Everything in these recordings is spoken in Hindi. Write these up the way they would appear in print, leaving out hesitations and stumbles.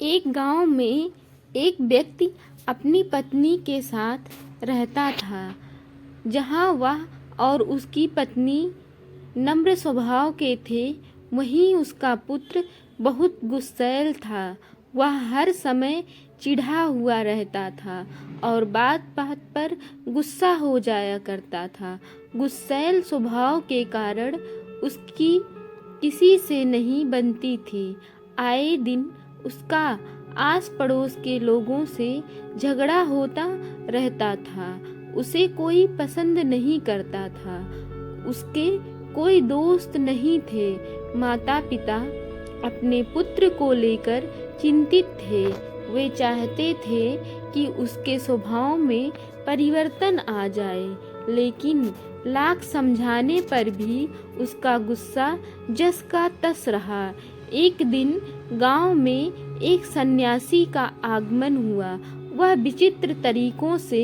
एक गांव में एक व्यक्ति अपनी पत्नी के साथ रहता था। जहां वह और उसकी पत्नी नम्र स्वभाव के थे, वहीं उसका पुत्र बहुत गुस्सैल था। वह हर समय चिढ़ा हुआ रहता था और बात बात पर गुस्सा हो जाया करता था। गुस्सैल स्वभाव के कारण उसकी किसी से नहीं बनती थी। आए दिन उसका आस पड़ोस के लोगों से झगड़ा होता रहता था। उसे कोई पसंद नहीं करता था। उसके कोई दोस्त नहीं थे। माता पिता अपने पुत्र को लेकर चिंतित थे। वे चाहते थे कि उसके स्वभाव में परिवर्तन आ जाए, लेकिन लाख समझाने पर भी उसका गुस्सा जस का तस रहा। एक दिन गांव में एक सन्यासी का आगमन हुआ। वह विचित्र तरीकों से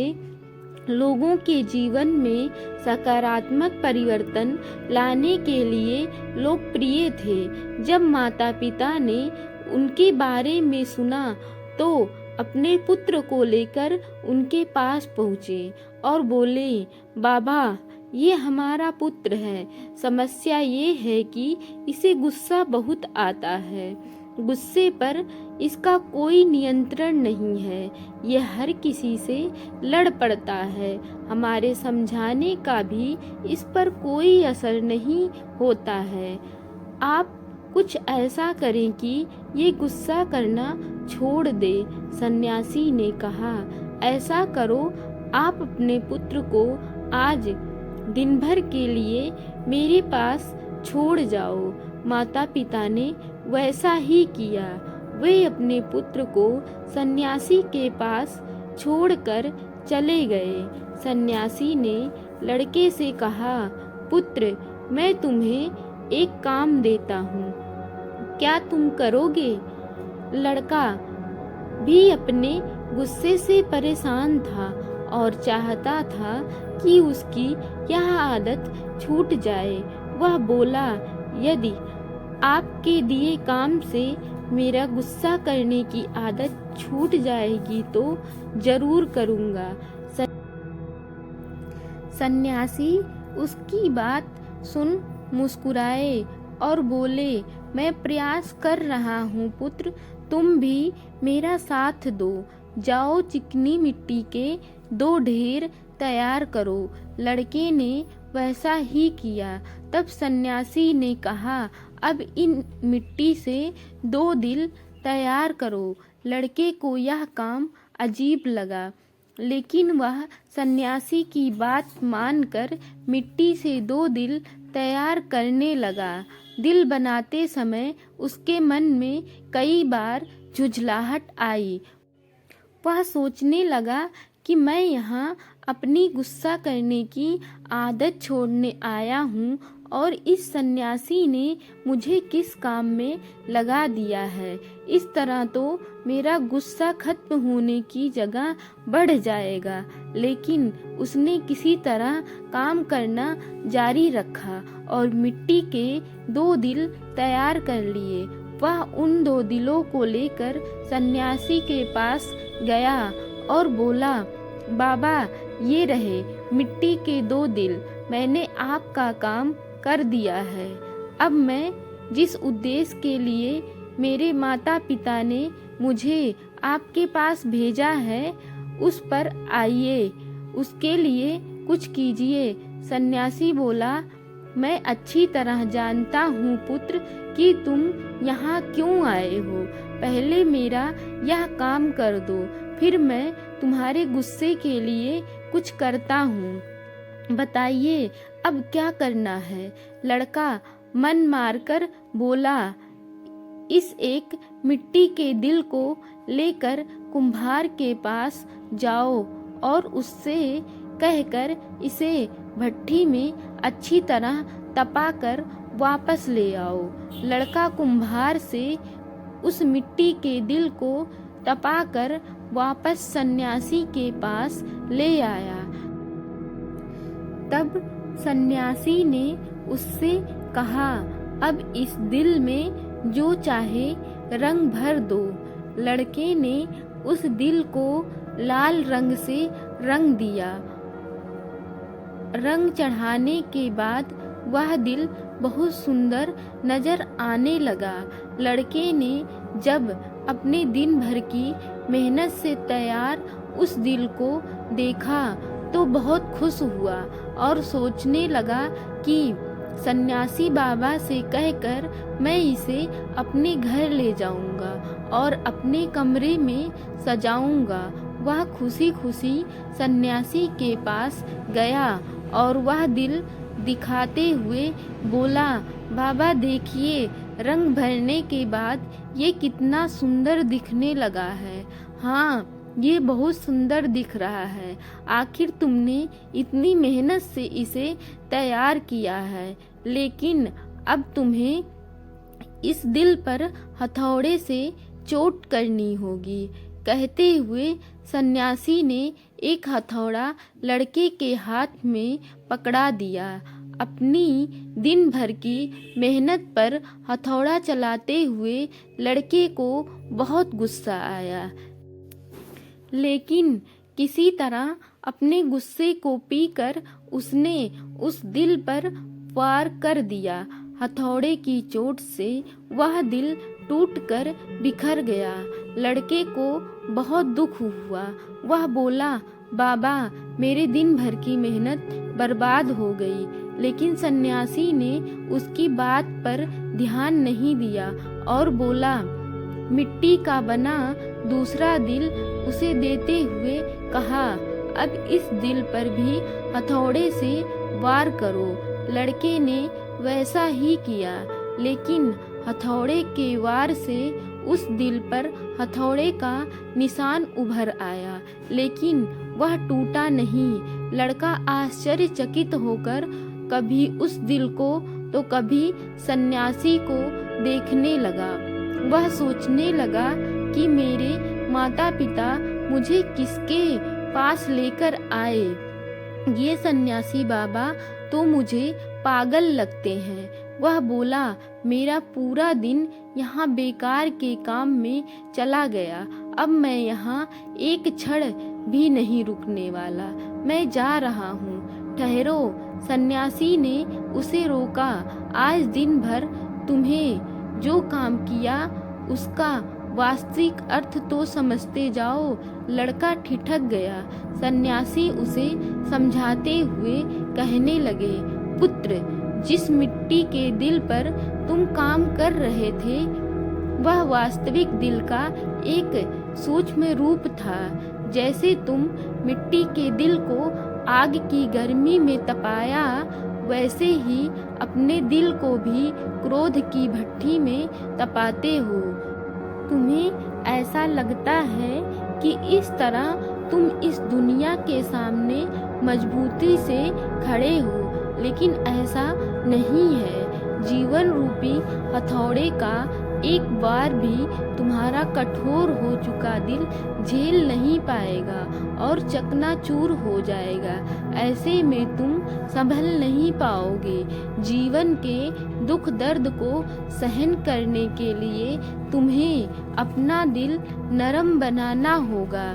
लोगों के जीवन में सकारात्मक परिवर्तन लाने के लिए लोकप्रिय थे। जब माता पिता ने उनके बारे में सुना तो अपने पुत्र को लेकर उनके पास पहुँचे और बोले, बाबा, ये हमारा पुत्र है। समस्या ये है कि इसे गुस्सा बहुत आता है। गुस्से पर इसका कोई नियंत्रण नहीं है। यह हर किसी से लड़ पड़ता है। हमारे समझाने का भी इस पर कोई असर नहीं होता है। आप कुछ ऐसा करें कि ये गुस्सा करना छोड़ दे। सन्यासी ने कहा, ऐसा करो, आप अपने पुत्र को आज दिन भर के लिए मेरे पास छोड़ जाओ। माता पिता ने वैसा ही किया। वे अपने पुत्र को सन्यासी के पास छोड़कर चले गए। सन्यासी ने लड़के से कहा, पुत्र, मैं तुम्हें एक काम देता हूँ, क्या तुम करोगे? लड़का भी अपने गुस्से से परेशान था और चाहता था कि उसकी यह आदत छूट जाए। वह बोला, यदि आपके दिए काम से मेरा गुस्सा करने की आदत छूट जाएगी तो जरूर करूँगा। सन्यासी उसकी बात सुन मुस्कुराए और बोले, मैं प्रयास कर रहा हूँ पुत्र, तुम भी मेरा साथ दो। जाओ, चिकनी मिट्टी के 2 ढेर तैयार करो। लड़के ने वैसा ही किया। तब सन्यासी ने कहा, अब इन मिट्टी से 2 दिल तैयार करो। लड़के को यह काम अजीब लगा, लेकिन वह सन्यासी की बात मानकर मिट्टी से 2 दिल तैयार करने लगा। दिल बनाते समय उसके मन में कई बार झुंझलाहट आई। वह सोचने लगा कि मैं यहाँ अपनी गुस्सा करने की आदत छोड़ने आया हूँ और इस सन्यासी ने मुझे किस काम में लगा दिया है। इस तरह तो मेरा गुस्सा खत्म होने की जगह बढ़ जाएगा। लेकिन उसने किसी तरह काम करना जारी रखा और मिट्टी के 2 दिल तैयार कर लिए। वह उन 2 दिलों को लेकर सन्यासी के पास गया और बोला, बाबा, ये रहे मिट्टी के 2 दिल। मैंने आपका काम कर दिया है। अब मैं जिस उद्देश्य के लिए मेरे माता पिता ने मुझे आपके पास भेजा है, उस पर आइए, उसके लिए कुछ कीजिए। सन्यासी बोला, मैं अच्छी तरह जानता हूँ पुत्र कि तुम यहाँ क्यों आए हो। पहले मेरा यह काम कर दो, फिर मैं तुम्हारे गुस्से के लिए कुछ करता हूँ। बताइए, अब क्या करना है? लड़का मन मारकर बोला, इस एक मिट्टी के दिल को लेकर कुम्हार के पास जाओ और उससे कहकर इसे भट्ठी में अच्छी तरह तपाकर वापस ले आओ। लड़का कुम्हार से उस मिट्टी के दिल को तपाकर वापस सन्यासी के पास ले आया। तब सन्यासी ने उससे कहा, अब इस दिल में जो चाहे रंग भर दो। लड़के ने उस दिल को लाल रंग से रंग दिया। रंग चढ़ाने के बाद वह दिल बहुत सुंदर नजर आने लगा। लड़के ने जब अपने दिन भर की मेहनत से तैयार उस दिल को देखा तो बहुत खुश हुआ और सोचने लगा कि सन्यासी बाबा से कहकर मैं इसे अपने घर ले जाऊंगा और अपने कमरे में सजाऊंगा। वह खुशी खुशी सन्यासी के पास गया और वह दिल दिखाते हुए बोला, बाबा देखिए, रंग भरने के बाद ये कितना सुंदर दिखने लगा है। हाँ, ये बहुत सुंदर दिख रहा है। आखिर तुमने इतनी मेहनत से इसे तैयार किया है, लेकिन अब तुम्हें इस दिल पर हथौड़े से चोट करनी होगी। कहते हुए सन्यासी ने एक हथौड़ा लड़के के हाथ में पकड़ा दिया। अपनी दिन भर की मेहनत पर हथौड़ा चलाते हुए लड़के को बहुत गुस्सा आया, लेकिन किसी तरह अपने गुस्से को पीकर उसने उस दिल पर वार कर दिया। हथौड़े की चोट से वह दिल टूटकर बिखर गया। लड़के को बहुत दुख हुआ। वह बोला, बाबा मेरे दिन भर की मेहनत बर्बाद हो गई। लेकिन सन्यासी ने उसकी बात पर ध्यान नहीं दिया और बोला, मिट्टी का बना दूसरा दिल उसे देते हुए कहा, अब इस दिल पर भी हथौड़े से वार करो। लड़के ने वैसा ही किया, लेकिन हथौड़े के वार से उस दिल पर हथौड़े का निशान उभर आया, लेकिन वह टूटा नहीं। लड़का आश्चर्यचकित होकर कभी उस दिल को तो कभी सन्यासी को देखने लगा। वह सोचने लगा कि मेरे माता पिता मुझे किसके पास लेकर आए। ये सन्यासी बाबा तो मुझे पागल लगते हैं। वह बोला, मेरा पूरा दिन यहाँ बेकार के काम में चला गया। अब मैं यहाँ एक क्षण भी नहीं रुकने वाला। मैं जा रहा हूँ, ठहरो। सन्यासी ने उसे रोका। आज दिन भर तुम्हें जो काम किया उसका वास्तविक अर्थ तो समझते जाओ। लड़का ठिठक गया। सन्यासी उसे समझाते हुए कहने लगे, पुत्र, जिस मिट्टी के दिल पर तुम काम कर रहे थे वह वास्तविक दिल का एक सूक्ष्म रूप था। जैसे तुम मिट्टी के दिल को आग की गर्मी में तपाया, वैसे ही अपने दिल को भी क्रोध की भट्ठी में तपाते हो। तुम्हें ऐसा लगता है कि इस तरह तुम इस दुनिया के सामने मजबूती से खड़े हो, लेकिन ऐसा नहीं है। जीवन रूपी हथौड़े का एक बार भी तुम्हारा कठोर हो चुका दिल झेल नहीं पाएगा और चकनाचूर हो जाएगा। ऐसे में तुम संभल नहीं पाओगे। जीवन के दुख दर्द को सहन करने के लिए तुम्हें अपना दिल नरम बनाना होगा।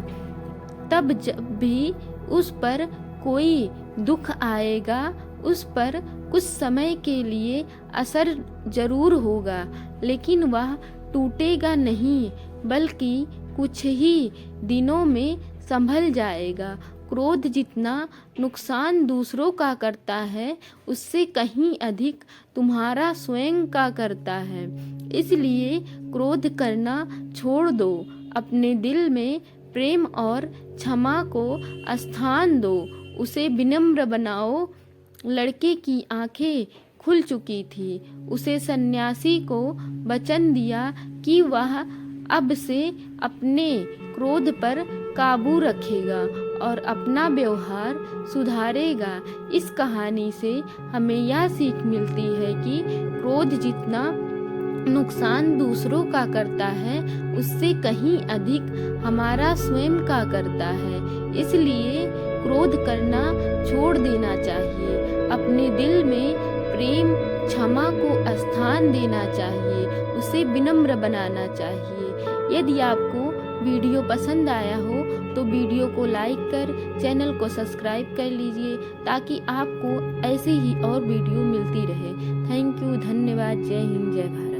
तब जब भी उस पर कोई दुख आएगा, उस पर कुछ समय के लिए असर जरूर होगा, लेकिन वह टूटेगा नहीं, बल्कि कुछ ही दिनों में संभल जाएगा। क्रोध जितना नुकसान दूसरों का करता है, उससे कहीं अधिक तुम्हारा स्वयं का करता है। इसलिए क्रोध करना छोड़ दो। अपने दिल में प्रेम और क्षमा को स्थान दो। उसे विनम्र बनाओ। लड़के की आंखें खुल चुकी थी। उसे सन्यासी को वचन दिया कि वह अब से अपने क्रोध पर काबू रखेगा और अपना व्यवहार सुधारेगा। इस कहानी से हमें यह सीख मिलती है कि क्रोध जितना नुकसान दूसरों का करता है, उससे कहीं अधिक हमारा स्वयं का करता है। इसलिए क्रोध करना छोड़ देना चाहिए। अपने दिल में प्रेम, क्षमा को स्थान देना चाहिए। उसे विनम्र बनाना चाहिए। यदि आपको वीडियो पसंद आया हो तो वीडियो को लाइक कर चैनल को सब्सक्राइब कर लीजिए ताकि आपको ऐसे ही और वीडियो मिलती रहे। थैंक यू, धन्यवाद। जय हिंद, जय भारत।